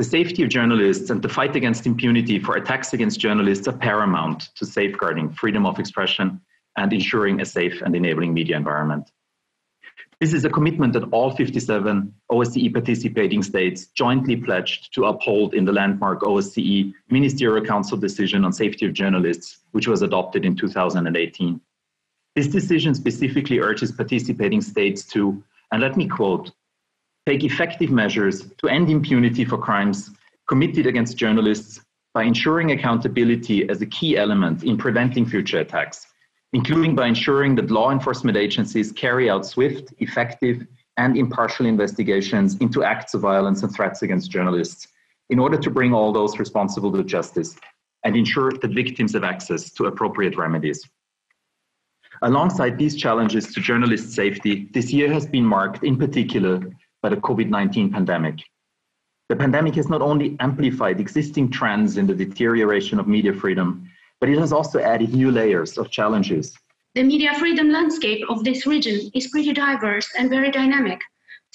The safety of journalists and the fight against impunity for attacks against journalists are paramount to safeguarding freedom of expression and ensuring a safe and enabling media environment. This is a commitment that all 57 OSCE participating states jointly pledged to uphold in the landmark OSCE Ministerial Council decision on safety of journalists, which was adopted in 2018. This decision specifically urges participating states to, and let me quote, take effective measures to end impunity for crimes committed against journalists by ensuring accountability as a key element in preventing future attacks, including by ensuring that law enforcement agencies carry out swift, effective, and impartial investigations into acts of violence and threats against journalists in order to bring all those responsible to justice and ensure that victims have access to appropriate remedies. Alongside these challenges to journalist safety, this year has been marked in particular by the COVID-19 pandemic. The pandemic has not only amplified existing trends in the deterioration of media freedom, but it has also added new layers of challenges. The media freedom landscape of this region is pretty diverse and very dynamic.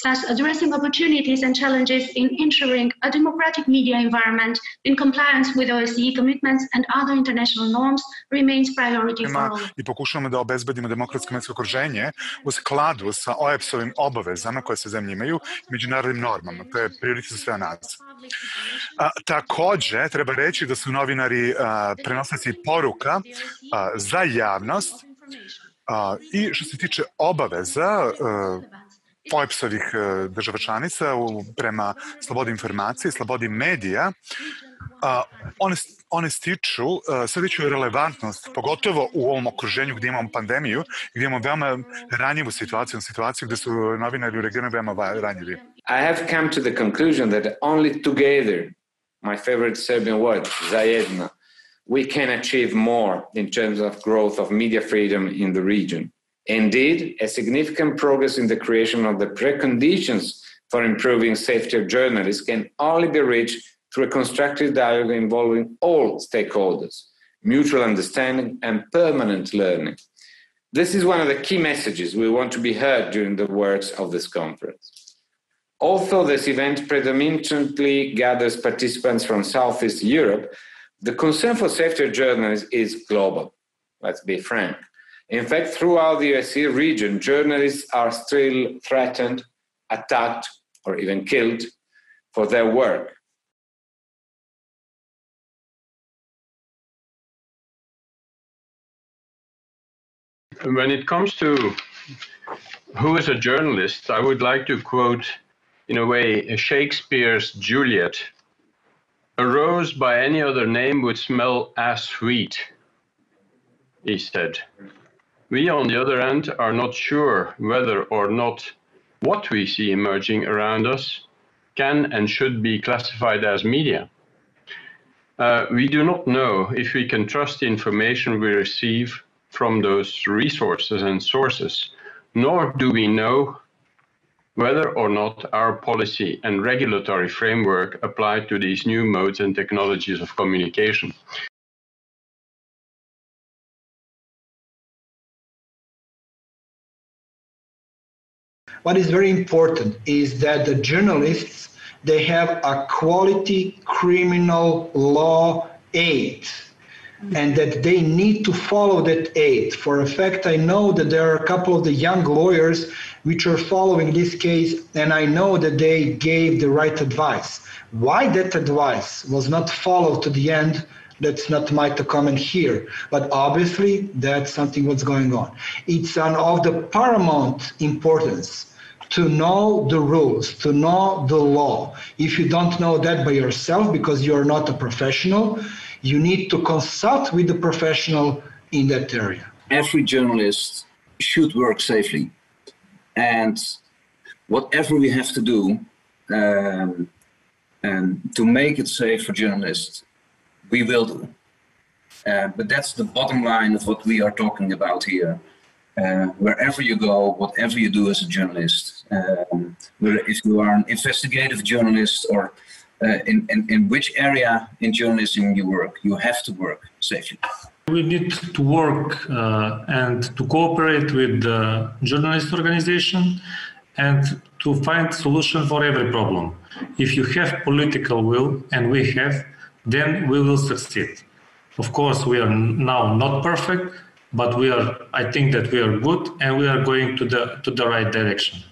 Thus, addressing opportunities and challenges in ensuring a democratic media environment in compliance with OSCE commitments and other international norms remains priority for all. I pokušavamo da obezbedimo demokratsko medijsko okruženje u skladu sa OEBS-ovim obavezama koje se zemlje imaju i međunarodnim normama. To je prioritet za sve nas. Takođe, treba reći da su novinari prenosioci poruka za javnost i što se tiče obaveza OEBS-ovih država članica prema slobodi informacije, slobodi medija, one stiču sve veću relevantnost, pogotovo u ovom okruženju gdje imamo pandemiju, gdje imamo veoma ranjivu situaciju gdje su novinari u regionu veoma ranjivi. I have come to the conclusion that only together, my favorite Serbian word, zajedno, we can achieve more in terms of growth of media freedom in the region. Indeed, a significant progress in the creation of the preconditions for improving safety of journalists can only be reached through a constructive dialogue involving all stakeholders, mutual understanding, and permanent learning. This is one of the key messages we want to be heard during the works of this conference. Although this event predominantly gathers participants from Southeast Europe, the concern for safety of journalists is global. Let's be frank. In fact, throughout the OSCE region, journalists are still threatened, attacked, or even killed for their work. When it comes to who is a journalist, I would like to quote, in a way, Shakespeare's Juliet. "A rose by any other name would smell as sweet," he said. We, on the other hand, are not sure whether or not what we see emerging around us can and should be classified as media. We do not know if we can trust the information we receive from those resources and sources, nor do we know whether or not our policy and regulatory framework apply to these new modes and technologies of communication. What is very important is that the journalists, they have a quality criminal law aid, and that they need to follow that aid. For a fact, I know that there are a couple of the young lawyers which are following this case, and I know that they gave the right advice. Why that advice was not followed to the end, that's not my comment here, but obviously that's something what's going on. It's of the paramount importance to know the rules, to know the law. If you don't know that by yourself because you are not a professional, you need to consult with the professional in that area. Every journalist should work safely. And whatever we have to do to make it safe for journalists, we will do. But that's the bottom line of what we are talking about here. Wherever you go, whatever you do as a journalist, if you are an investigative journalist or in which area in journalism you work, you have to work safely. We need to work and to cooperate with the journalist organization and to find solution for every problem. If you have political will, and we have, then we will succeed. Of course, we are now not perfect, but I think that we are good, and we are going to the right direction.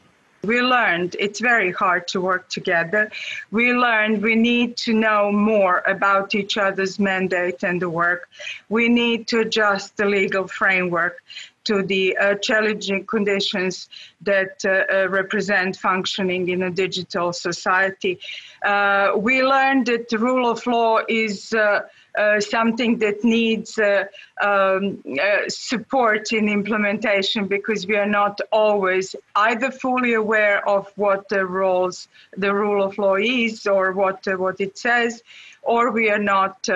We learned it's very hard to work together. We learned we need to know more about each other's mandate and the work. We need to adjust the legal framework to the challenging conditions that represent functioning in a digital society. We learned that the rule of law is something that needs support in implementation, because we are not always either fully aware of what the rule of law is or what it says, or we are not,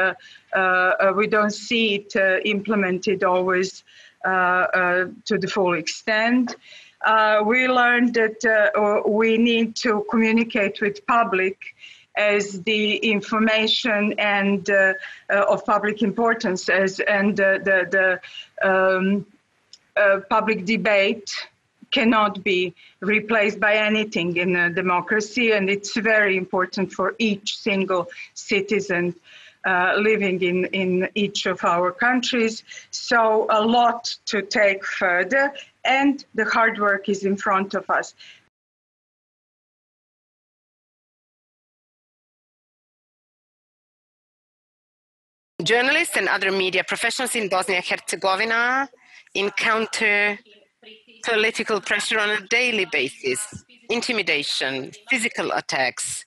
we don't see it implemented always to the full extent. We learned that we need to communicate with public as the information and of public importance and the public debate cannot be replaced by anything in a democracy, and it's very important for each single citizen living in each of our countries. So a lot to take further, and the hard work is in front of us. Journalists and other media professionals in Bosnia and Herzegovina encounter political pressure on a daily basis, intimidation, physical attacks.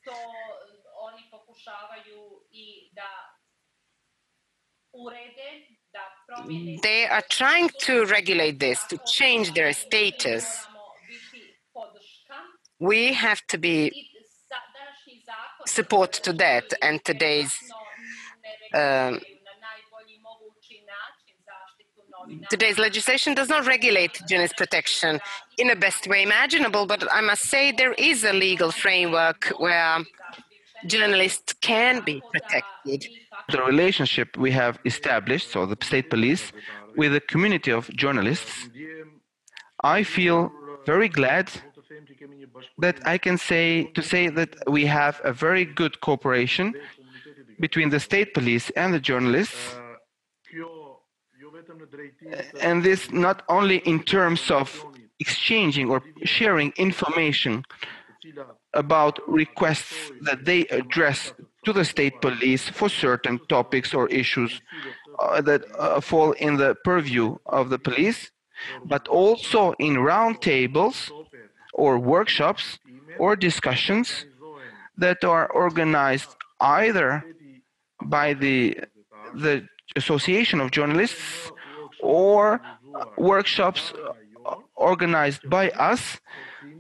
They are trying to regulate this, to change their status. We have to be support to that, and today's legislation does not regulate journalist protection in the best way imaginable, but I must say there is a legal framework where journalists can be protected. The relationship we have established, so the state police, with a community of journalists, I feel very glad that I can say that we have a very good cooperation between the state police and the journalists, and this not only in terms of exchanging or sharing information about requests that they address to the state police for certain topics or issues that fall in the purview of the police, but also in roundtables or workshops or discussions that are organized either by the Association of Journalists or workshops organized by us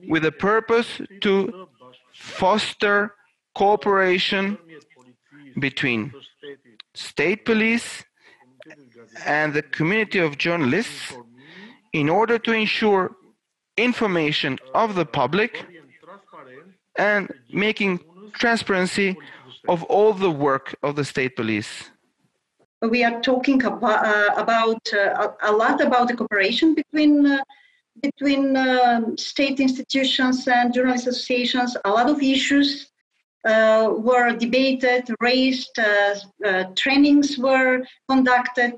with the purpose to foster cooperation between state police and the community of journalists in order to ensure information of the public and making transparency of all the work of the state police. We are talking about a lot about the cooperation between state institutions and journalist associations. A lot of issues were debated, raised, trainings were conducted,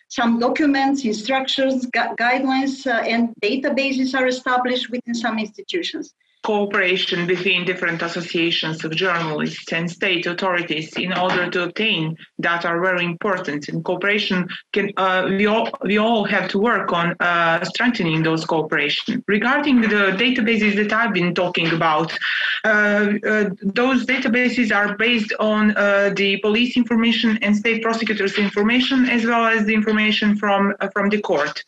some documents, instructions, guidelines, and databases are established within some institutions. Cooperation between different associations of journalists and state authorities in order to obtain data are very important. And cooperation can we all have to work on strengthening those cooperation. Regarding the databases that I've been talking about, those databases are based on the police information and state prosecutors' information, as well as the information from the court.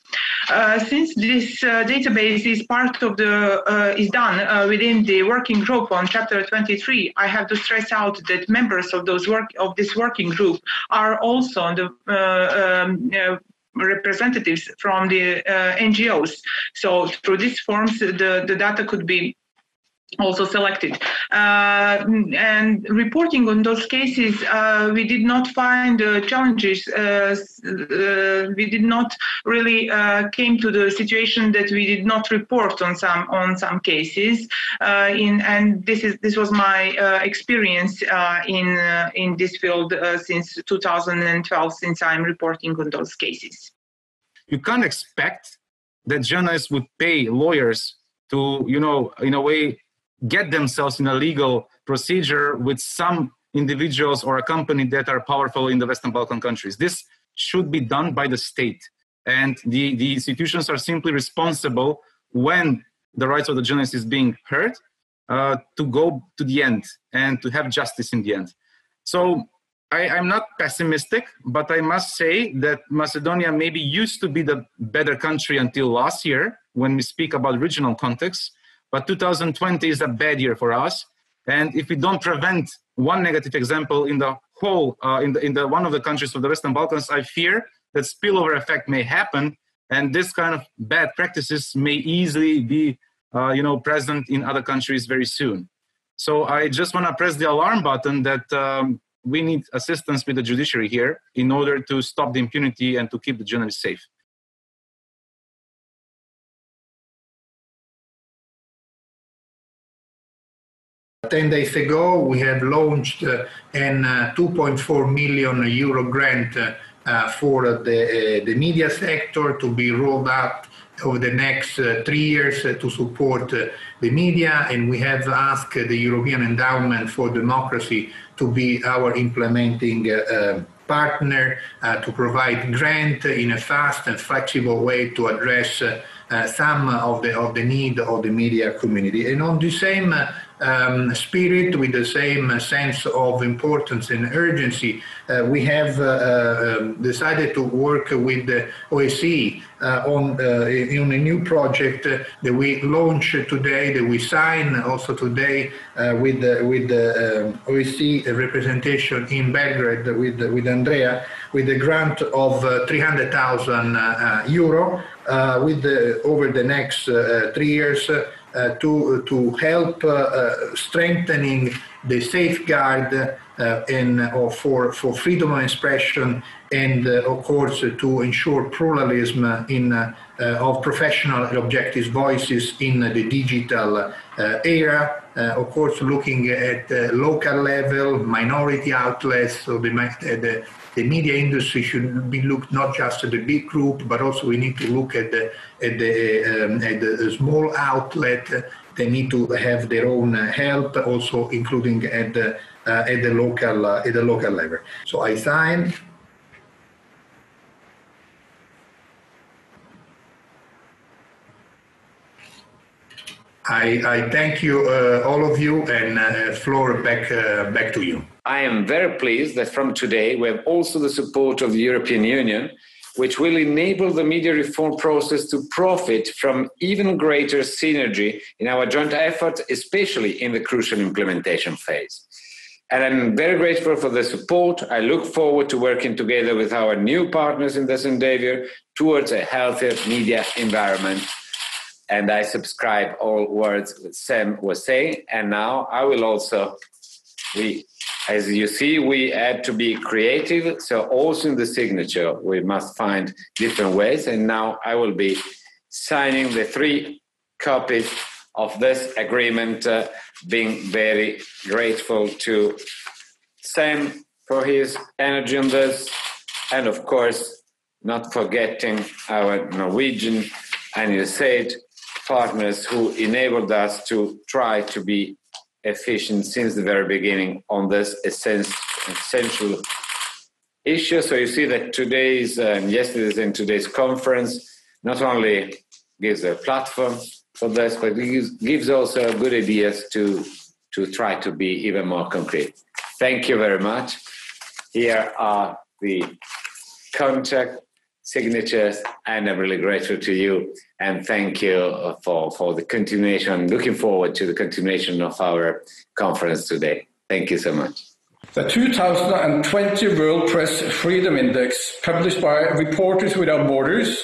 Since this database is part of the is done within the working group on Chapter 23, I have to stress out that members of this working group are also the representatives from the NGOs. So through these forms, the data could be also selected. And reporting on those cases, we did not find challenges. We did not really came to the situation that we did not report on some cases. And this was my experience in this field since 2012, since I'm reporting on those cases. You can't expect that journalists would pay lawyers to, in a way, get themselves in a legal procedure with some individuals or a company that are powerful in the Western Balkan countries. This should be done by the state. And the institutions are simply responsible when the rights of the journalist is being heard to go to the end and to have justice in the end. So I'm not pessimistic, but I must say that Macedonia maybe used to be the better country until last year when we speak about regional context. But 2020 is a bad year for us, and if we don't prevent one negative example in the whole, in the one of the countries of the Western Balkans, I fear that spillover effect may happen, and this kind of bad practices may easily be, present in other countries very soon. So I just want to press the alarm button that we need assistance with the judiciary here in order to stop the impunity and to keep the journalists safe. 10 days ago, we have launched a 2.4 million euro grant for the media sector to be rolled out over the next 3 years to support the media, and we have asked the European Endowment for Democracy to be our implementing partner to provide grant in a fast and flexible way to address some of the need of the media community. And on the same spirit, with the same sense of importance and urgency, we have decided to work with the OSCE on a new project that we launch today, that we sign also today with the OSCE representation in Belgrade with Andrea, with a grant of 300,000 euro over the next 3 years to help strengthening the safeguard for freedom of expression, and of course to ensure pluralism of professional and objective voices in the digital era. Of course, looking at local level, minority outlets, so the media industry should be looked not just at the big group, but also we need to look at the small outlet. They need to have their own help, also including at the local level. So I sign. I thank you, all of you, and floor back to you. I am very pleased that from today we have also the support of the European Union, which will enable the media reform process to profit from even greater synergy in our joint effort, especially in the crucial implementation phase. And I'm very grateful for the support. I look forward to working together with our new partners in this endeavor towards a healthier media environment. And I subscribe all words that Sam was saying. And now I will also, as you see, we had to be creative. So also in the signature, we must find different ways. And now I will be signing the 3 copies of this agreement, being very grateful to Sam for his energy on this. And of course, not forgetting our Norwegian and USAID partners who enabled us to try to be efficient since the very beginning on this essential issue. So you see that today's and yesterday's and today's conference not only gives a platform for this, but it gives also good ideas to try to be even more concrete. Thank you very much. Here are the contact signatures, and I'm really grateful to you, and thank you for the continuation. Looking forward to the continuation of our conference today. Thank you so much. The 2020 World Press Freedom Index, published by Reporters Without Borders,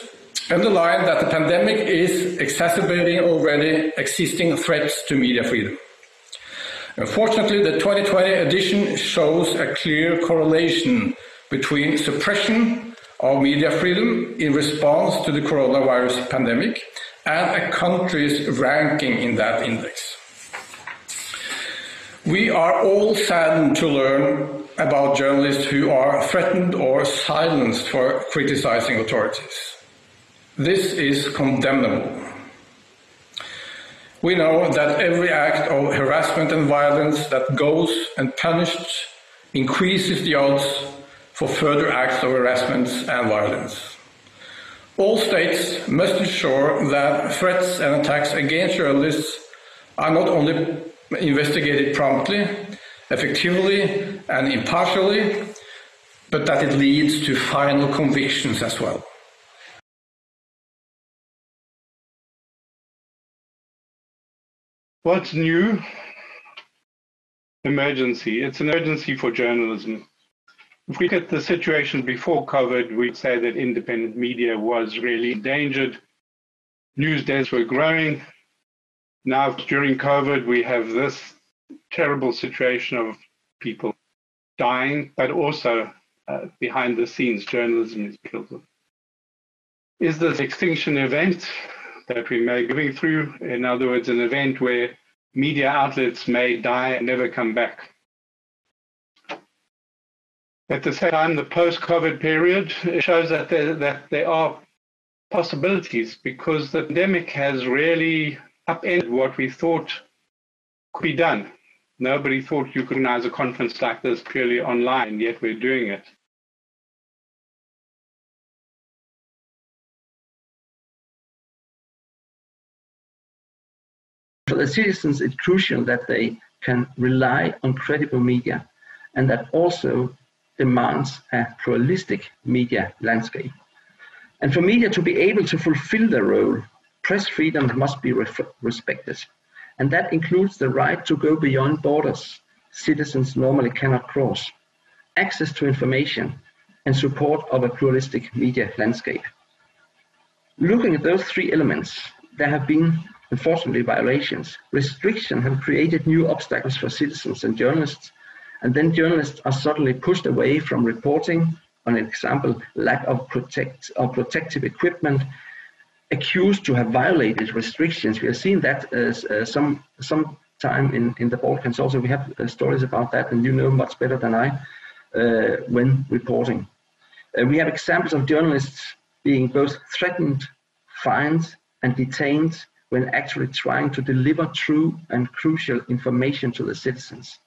underline that the pandemic is exacerbating already existing threats to media freedom. Unfortunately, the 2020 edition shows a clear correlation between suppression of media freedom in response to the coronavirus pandemic and a country's ranking in that index. We are all saddened to learn about journalists who are threatened or silenced for criticizing authorities. This is condemnable. We know that every act of harassment and violence that goes unpunished increases the odds for further acts of harassment and violence. All states must ensure that threats and attacks against journalists are not only investigated promptly, effectively, and impartially, but that it leads to final convictions as well. What's new? Emergency. It's an emergency for journalism. If we look at the situation before COVID, we'd say that independent media was really endangered. News deaths were growing. Now, during COVID, we have this terrible situation of people dying, but also behind the scenes, journalism is killed. Is this extinction event that we may be going through, in other words, an event where media outlets may die and never come back? At the same time, the post-COVID period shows that there are possibilities, because the pandemic has really upended what we thought could be done. Nobody thought you could organize a conference like this purely online, yet we're doing it. For the citizens, it's crucial that they can rely on credible media, and that also demands a pluralistic media landscape. And for media to be able to fulfill their role, press freedom must be respected. And that includes the right to go beyond borders citizens normally cannot cross, access to information, and support of a pluralistic media landscape. Looking at those three elements, there have been, unfortunately, violations. Restrictions have created new obstacles for citizens and journalists, and then journalists are suddenly pushed away from reporting, on an example, lack of protective equipment, accused to have violated restrictions. We have seen that some time in the Balkans also. We have stories about that, and you know much better than I when reporting. We have examples of journalists being both threatened, fined, and detained when actually trying to deliver true and crucial information to the citizens.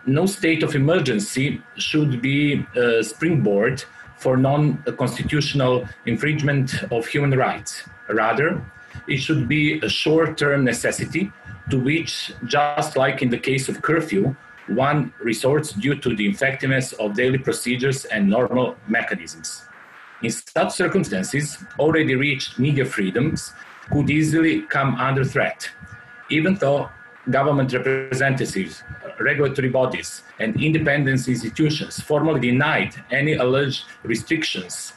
No state of emergency should be a springboard for non-constitutional infringement of human rights. Rather, it should be a short-term necessity to which, just like in the case of curfew, one resorts due to the effectiveness of daily procedures and normal mechanisms. In such circumstances, already reached media freedoms could easily come under threat, even though government representatives, regulatory bodies, and independent institutions formally denied any alleged restrictions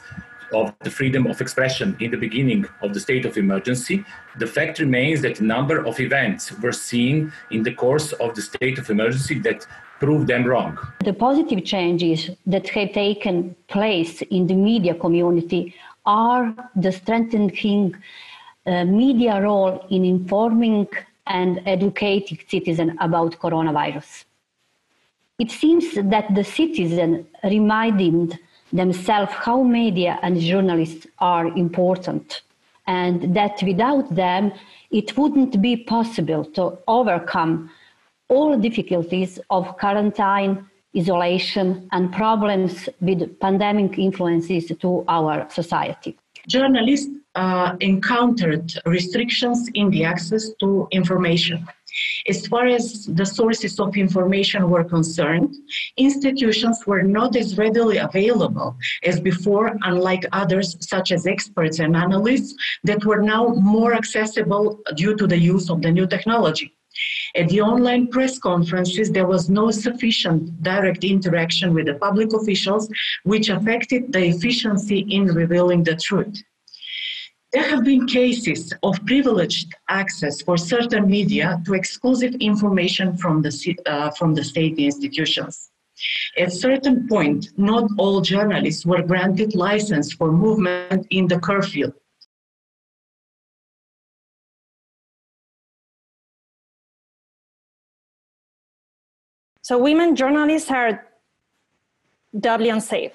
of the freedom of expression in the beginning of the state of emergency. The fact remains that a number of events were seen in the course of the state of emergency that proved them wrong. The positive changes that have taken place in the media community are the strengthening media role in informing and educating citizens about coronavirus. It seems that the citizens reminded themselves how media and journalists are important, and that without them it wouldn't be possible to overcome all difficulties of quarantine, isolation, and problems with pandemic influences to our society. Journalists encountered restrictions in the access to information. As far as the sources of information were concerned, institutions were not as readily available as before, unlike others such as experts and analysts that were now more accessible due to the use of the new technology. At the online press conferences, there was no sufficient direct interaction with the public officials, which affected the efficiency in revealing the truth. There have been cases of privileged access for certain media to exclusive information from the state institutions. At a certain point, not all journalists were granted license for movement in the curfew. So women journalists are doubly unsafe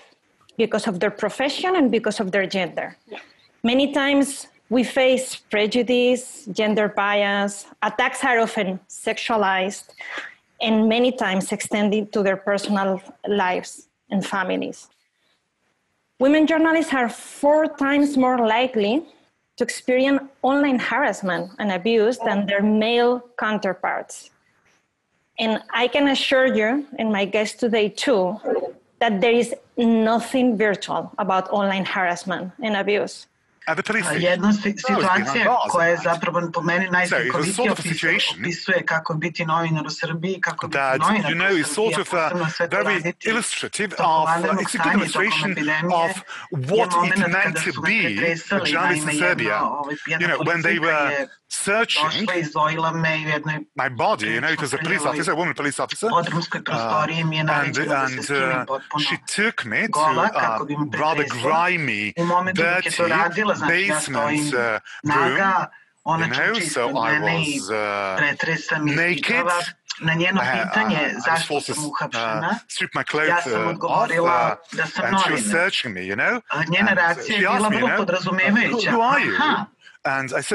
because of their profession and because of their gender. Yeah. Many times we face prejudice, gender bias, attacks are often sexualized, and many times extended to their personal lives and families. Women journalists are 4 times more likely to experience online harassment and abuse than their male counterparts. And I can assure you, and my guest today too, that there is nothing virtual about online harassment and abuse. Jedna situacija koja je zapravo po meni najslikovitije opisuje kako biti novinar u Srbiji, kako biti novinar u Srbiji, posebno sve to raditi tokom vanrednog stanja, tokom epidemije, je moment kada su me pretresali, naime jedna politika je došla i izvojila me u jednoj podrumskoj prostoriji mi je naređeno da se skinem potpuno gola kako bi me pretresla. U momentu dok je to radila, znači ja stojim naga, ona čuči ispred mene i pretresa mi izbjegava. Na njeno pitanje zašto sam uhapšena, ja sam odgovorila da sam novinar. Njena reakcija je bila vrlo podrazumevajuća. Aha,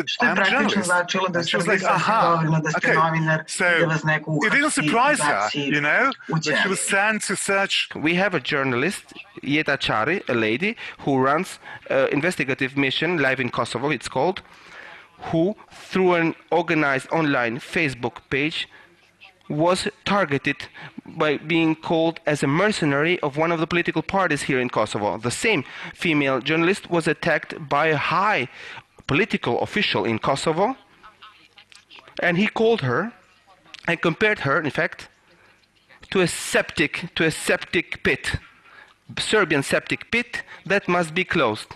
što je praktično značilo da sam dovoljno da ste novinar i da vas neko uhapsi i baci u ćeliju. We have a journalist, Jeta Čari, a lady, who runs an investigative mission live in Kosovo, it's called, who, through an organized online Facebook page, was targeted by being called as a mercenary of one of the political parties here in Kosovo. The same female journalist was attacked by a high political official in Kosovo, and he called her and compared her, in fact, to a septic pit, Serbian septic pit that must be closed.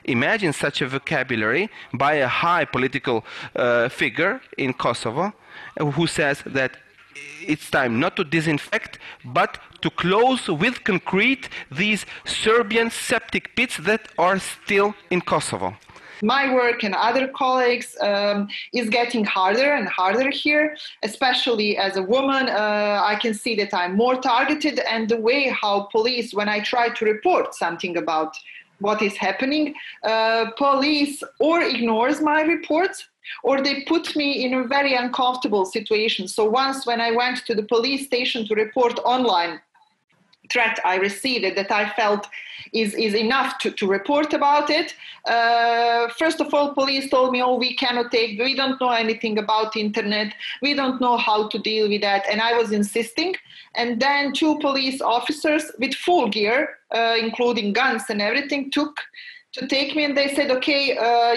Imagine such a vocabulary by a high political figure in Kosovo who says that it's time not to disinfect, but to close with concrete these Serbian septic pits that are still in Kosovo. My work and other colleagues is getting harder and harder here, especially as a woman. I can see that I'm more targeted, and the way how police, when I try to report something about what is happening, police or ignores my reports, or they put me in a very uncomfortable situation. So once when I went to the police station to report online threat I received that I felt is enough to report about it. First of all, police told me, oh, we don't know anything about internet. We don't know how to deal with that. And I was insisting. And then 2 police officers with full gear, including guns and everything, to take me, and they said, okay,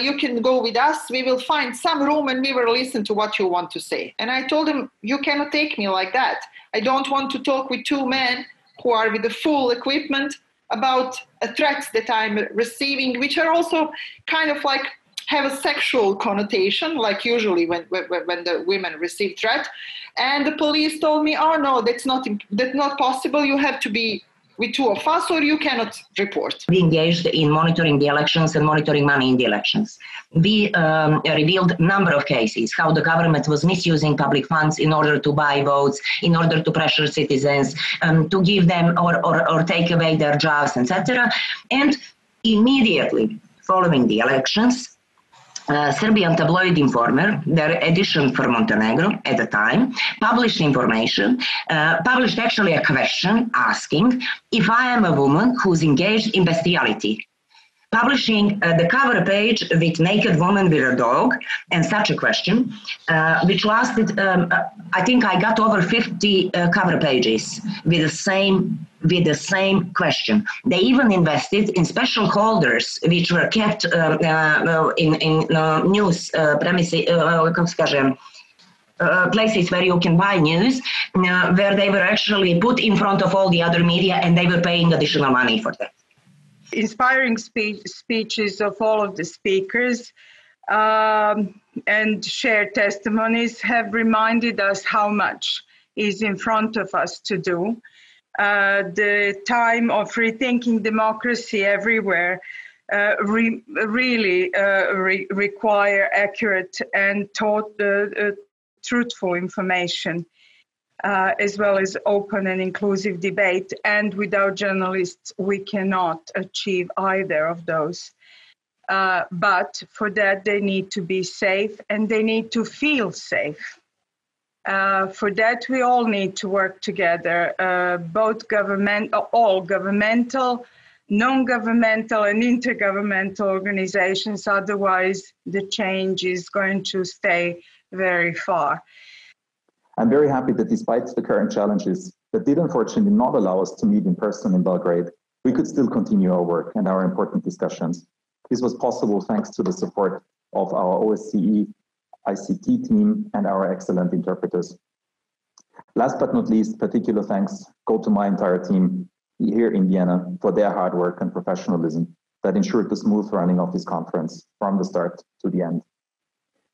you can go with us. We will find some room and we will listen to what you want to say. And I told them, you cannot take me like that. I don't want to talk with 2 men who are with the full equipment about threats that I'm receiving, which are also kind of like have a sexual connotation, like usually when the women receive threat. And the police told me, oh no, that's not possible. You have to be with 2 of us or you cannot report. We engaged in monitoring the elections and monitoring money in the elections. We revealed a number of cases, how the government was misusing public funds in order to buy votes, in order to pressure citizens, to give them or take away their jobs, etc. And immediately following the elections, Serbian tabloid Informer, their edition for Montenegro at the time, published information, published actually a question asking if I am a woman who's engaged in bestiality. Publishing the cover page with naked woman with a dog and such a question, which lasted, I think I got over 50 cover pages with the same question. They even invested in special holders which were kept in news premises, places where you can buy news, where they were actually put in front of all the other media and they were paying additional money for that. inspiring speeches of all of the speakers and shared testimonies have reminded us how much is in front of us to do. The time of rethinking democracy everywhere really require accurate and truthful information, as well as open and inclusive debate. And without journalists, we cannot achieve either of those. But for that, they need to be safe and they need to feel safe. For that, we all need to work together, all governmental, non-governmental and intergovernmental organizations. Otherwise, the change is going to stay very far. I'm very happy that despite the current challenges that did unfortunately not allow us to meet in person in Belgrade, we could still continue our work and our important discussions. This was possible thanks to the support of our OSCE ICT team and our excellent interpreters. Last but not least, particular thanks go to my entire team here in Vienna for their hard work and professionalism that ensured the smooth running of this conference from the start to the end.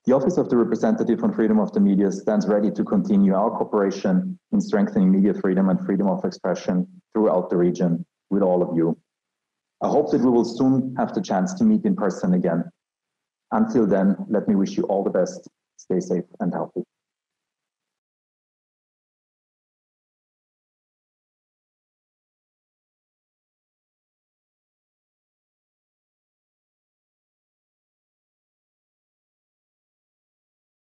The Office of the Representative on Freedom of the Media stands ready to continue our cooperation in strengthening media freedom and freedom of expression throughout the region with all of you. I hope that we will soon have the chance to meet in person again. Until then, let me wish you all the best. Stay safe and healthy.